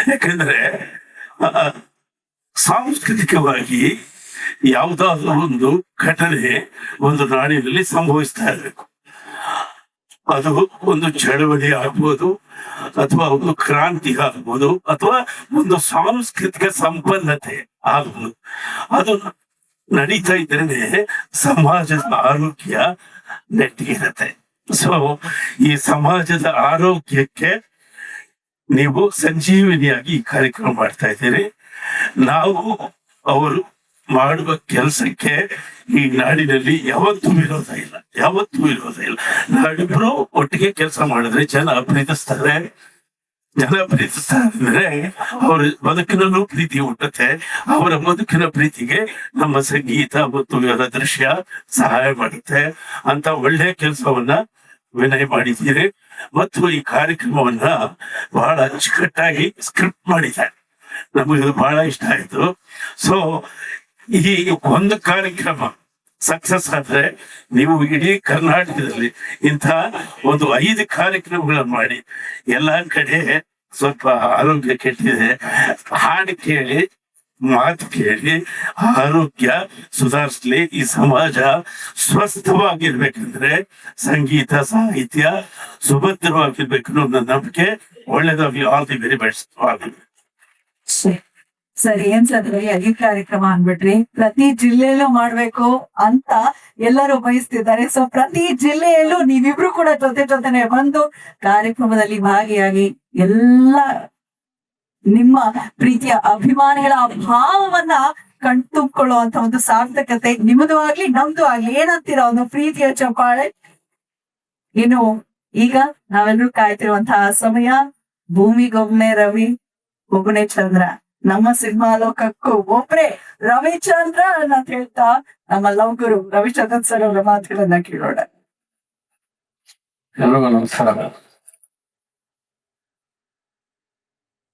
ಯಾಕಂದ್ರೆ ಆ, ಸಾಂಸ್ಕೃತಿಕವಾಗಿ ಯಾವುದಾದ್ರೂ ಒಂದು ಘಟನೆ ಒಂದು ನಾಡಿನಲ್ಲಿ ಸಂಭವಿಸ್ತಾ ಇರಬೇಕು. ಅದು ಒಂದು ಚಳವಳಿ ಆಗ್ಬೋದು, ಅಥವಾ ಒಂದು ಕ್ರಾಂತಿ ಆಗ್ಬೋದು, ಅಥವಾ ಒಂದು ಸಾಂಸ್ಕೃತಿಕ ಸಂಪನ್ನತೆ ಆಗ್ಬೋದು. ಅದು ನಡೀತಾ ಇದ್ರೇನೆ ಸಮಾಜದ ಆರೋಗ್ಯ ನೆಟ್ಟಿಗಿರತ್ತೆ. ಸೊ ಈ ಸಮಾಜದ ಆರೋಗ್ಯಕ್ಕೆ ನೀವು ಸಂಜೀವಿನಿಯಾಗಿ ಈ ಕಾರ್ಯಕ್ರಮ ಮಾಡ್ತಾ ಇದ್ದೀರಿ. ನಾವು ಅವರು ಮಾಡುವ ಕೆಲಸಕ್ಕೆ ಈ ನಾಡಿನಲ್ಲಿ ಯಾವತ್ತೂ ವಿರೋಧ ಇಲ್ಲ, ಯಾವತ್ತೂ ವಿರೋಧ ಇಲ್ಲ. ನಾವಿಬ್ರು ಒಟ್ಟಿಗೆ ಕೆಲಸ ಮಾಡಿದ್ರೆ ಜನ ಪ್ರೀತಿಸ್ತಾರೆ. ಜನ ಪ್ರೀತಿಸ್ತಾರೆ ಅಂದ್ರೆ ಅವ್ರ ಬದುಕಿನಲ್ಲೂ ಪ್ರೀತಿ ಹುಟ್ಟುತ್ತೆ. ಅವರ ಬದುಕಿನ ಪ್ರೀತಿಗೆ ನಮ್ಮ ಸಂಗೀತ ಮತ್ತು ಇವರ ದೃಶ್ಯ ಸಹಾಯ ಮಾಡುತ್ತೆ ಅಂತ ಒಳ್ಳೆ ಕೆಲಸವನ್ನ ವಿನಯ್ ಮಾಡಿದ್ದೀರಿ. ಮತ್ತು ಈ ಕಾರ್ಯಕ್ರಮವನ್ನ ಬಹಳ ಅಚ್ಚುಕಟ್ಟಾಗಿ ಸ್ಕ್ರಿಪ್ಟ್ ಮಾಡಿದ್ದಾರೆ. ನಮಗಿದು ಬಹಳ ಇಷ್ಟ ಆಯ್ತು. ಸೊ ಈ ಒಂದು ಕಾರ್ಯಕ್ರಮ ಸಕ್ಸಸ್ ಆದ್ರೆ ನೀವು ಇಡೀ ಕರ್ನಾಟಕದಲ್ಲಿ ಇಂಥ ಒಂದು 5 ಕಾರ್ಯಕ್ರಮಗಳನ್ನು ಮಾಡಿ. ಎಲ್ಲಾ ಕಡೆ ಸ್ವಲ್ಪ ಆರೋಗ್ಯ ಕೆಟ್ಟಿದೆ, ಹಾಡು ಕೇಳಿ ಮಾತು ಕೇಳಿ ಆರೋಗ್ಯ ಸುಧಾರಿಸ್ಲಿ. ಈ ಸಮಾಜ ಸ್ವಸ್ಥವಾಗಿರ್ಬೇಕಂದ್ರೆ ಸಂಗೀತ ಸಾಹಿತ್ಯ ಸುಭದ್ರವಾಗಿರ್ಬೇಕು ಅನ್ನೋ ನನ್ನ ನಂಬಿಕೆ. ಒಳ್ಳೇದಾಗ್ಲಿ. All the very best. ಸರಿ, ಏನ್ ಸದ್ರಿ ಈ ಕಾರ್ಯಕ್ರಮ ಅಂದ್ಬಿಟ್ರಿ. ಪ್ರತಿ ಜಿಲ್ಲೆಯಲ್ಲೂ ಮಾಡ್ಬೇಕು ಅಂತ ಎಲ್ಲರೂ ಬಯಸ್ತಿದ್ದಾರೆ. ಸೊ ಪ್ರತಿ ಜಿಲ್ಲೆಯಲ್ಲೂ ನೀವಿಬ್ರು ಕೂಡ ಜೊತೆನೆ ಬಂದು ಕಾರ್ಯಕ್ರಮದಲ್ಲಿ ಭಾಗಿಯಾಗಿ ಎಲ್ಲ ನಿಮ್ಮ ಪ್ರೀತಿಯ ಅಭಿಮಾನಿಗಳ ಭಾವವನ್ನ ಕಣ್ತುಂಬಿಕೊಳ್ಳುವಂತ ಒಂದು ಸಾರ್ಥಕತೆ ನಿಮ್ಮದು ಆಗ್ಲಿ ನಮ್ದು ಆಗ್ಲಿ. ಏನಂತೀರ ಒಂದು ಪ್ರೀತಿಯ ಚಪ್ಪಾಳೆ. ಇನ್ನು ಈಗ ನಾವೆಲ್ಲರೂ ಕಾಯ್ತಿರುವಂತಹ ಸಮಯ. ಭೂಮಿಗೊಬ್ನೇ ರವಿ ಒಬ್ಬನೇ ಚಂದ್ರ. ನಮ್ಮ ಸಿನಿಮಾ ಲೋಕಕ್ಕೂ ಒಬ್ರೇ ರವಿಚಂದ್ರ ಅಂತ ಹೇಳ್ತಾ ನಮ್ಮ ಲವಗುರು ರವಿಚಂದ್ರನ್ ಸರ್ ಅವರ ಮಾತುಗಳನ್ನ ಕೇಳೋಣ. ಎಲ್ರಿಗೂ ನಮಸ್ಕಾರ.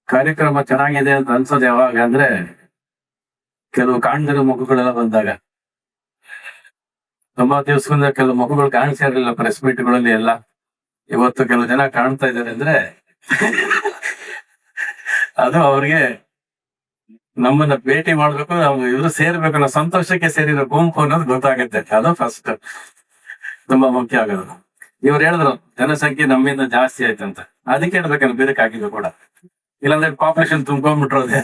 ಕಾರ್ಯಕ್ರಮ ಚೆನ್ನಾಗಿದೆ ಅಂತ ಅನ್ಸೋದು ಯಾವಾಗ ಅಂದ್ರೆ ಕೆಲವು ಕಾಣ್ದಿರೋ ಮುಖಗಳೆಲ್ಲ ಬಂದಾಗ. ತುಂಬಾ ದಿವಸದಿಂದ ಕೆಲವು ಮುಖಗಳು ಕಾಣಿಸ್ತಾ ಇರಲಿಲ್ಲ ಪ್ರೆಸ್ ಮೀಟ್ಗಳಲ್ಲಿ ಎಲ್ಲ. ಇವತ್ತು ಕೆಲವು ಜನ ಕಾಣ್ತಾ ಇದ್ದಾರೆ ಅಂದ್ರೆ ಅದು ಅವ್ರಿಗೆ ನಮ್ಮನ್ನ ಭೇಟಿ ಮಾಡ್ಬೇಕು, ನಾವು ಇವರು ಸೇರ್ಬೇಕು ಅನ್ನೋ ಸಂತೋಷಕ್ಕೆ ಸೇರಿರೋ ಗುಂಪು ಅನ್ನೋದು ಗೊತ್ತಾಗುತ್ತೆ. ಅದು ಫಸ್ಟ್ ತುಂಬಾ ಮುಖ್ಯ ಆಗೋದು. ಇವ್ರು ಹೇಳಿದ್ರು ಜನಸಂಖ್ಯೆ ನಮ್ಮಿಂದ ಜಾಸ್ತಿ ಆಯ್ತಂತ. ಅದಕ್ಕೆ ಹೇಳ್ಬೇಕಂದ್ರೆ ಬೇರೆಕಾಗಿದ್ದು ಕೂಡ, ಇಲ್ಲಾಂದ್ರೆ ಪಾಪ್ಯುಲೇಷನ್ ತುಂಬ್ಕೊಂಡ್ಬಿಟ್ರೋದೆ.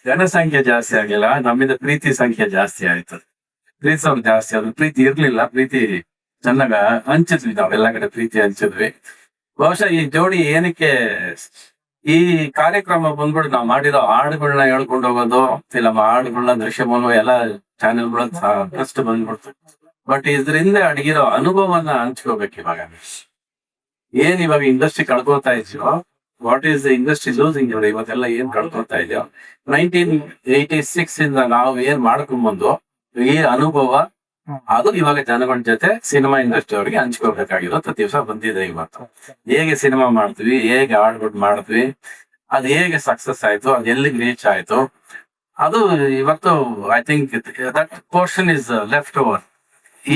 ಜನಸಂಖ್ಯೆ ಜಾಸ್ತಿ ಆಗಿಲ್ಲ, ನಮ್ಮಿಂದ ಪ್ರೀತಿ ಸಂಖ್ಯೆ ಜಾಸ್ತಿ ಆಯ್ತು. ಪ್ರೀತಿಸೋರು ಜಾಸ್ತಿ ಆದ್ರು. ಪ್ರೀತಿ ಇರ್ಲಿಲ್ಲ, ಪ್ರೀತಿ ಚೆನ್ನಾಗ ಹಂಚಿದ್ವಿ, ನಾವೆಲ್ಲ ಕಡೆ ಪ್ರೀತಿ ಹಂಚಿದ್ವಿ. ಬಹುಶಃ ಈ ಜೋಡಿ ಏನಕ್ಕೆ ಈ ಕಾರ್ಯಕ್ರಮ ಬಂದ್ಬಿಟ್ಟು ನಾವು ಮಾಡಿರೋ ಹಾಡುಗಳನ್ನ ಹೇಳ್ಕೊಂಡು ಹೋಗೋದು, ಇಲ್ಲ ಹಾಡುಗಳನ್ನ ದೃಶ್ಯಮಾನ ಎಲ್ಲ ಚಾನೆಲ್ಗಳ ಫಸ್ಟ್ ಬಂದ್ಬಿಡ್ತು. ಬಟ್ ಇದ್ರಿಂದ ಅಡಗಿರೋ ಅನುಭವನ ಹಂಚ್ಕೋಬೇಕು. ಇವಾಗ ಇವಾಗ ಇಂಡಸ್ಟ್ರಿ ಕಳ್ಕೊತಾ ಇದೆಯೋ, what is the industry losing ಇವತ್ತೆಲ್ಲ ಏನ್ ಕಳ್ಕೊತಾ ಇದೆಯೋ, 1986 ಇಂದ ನಾವು ಏನ್ ಮಾಡ್ಕೊಂಡ್ಬಂದು ಈ ಅನುಭವ ಅದು ಇವಾಗ ಜನಗಳ ಜೊತೆ ಸಿನಿಮಾ ಇಂಡಸ್ಟ್ರಿ ಅವರಿಗೆ ಹಂಚ್ಕೋಬೇಕಾಗಿರೋ ದಿವಸ ಬಂದಿದೆ. ಇವತ್ತು ಹೇಗೆ ಸಿನಿಮಾ ಮಾಡ್ತೀವಿ, ಹೇಗೆ ಹಾಡ್ಬಿಟ್ಟು ಮಾಡ್ತೀವಿ, ಅದು ಹೇಗೆ ಸಕ್ಸಸ್ ಆಯ್ತು, ಅದು ಎಲ್ಲಿಗೆ ರೀಚ್ ಆಯ್ತು, ಅದು ಇವತ್ತು I think that portion is left over.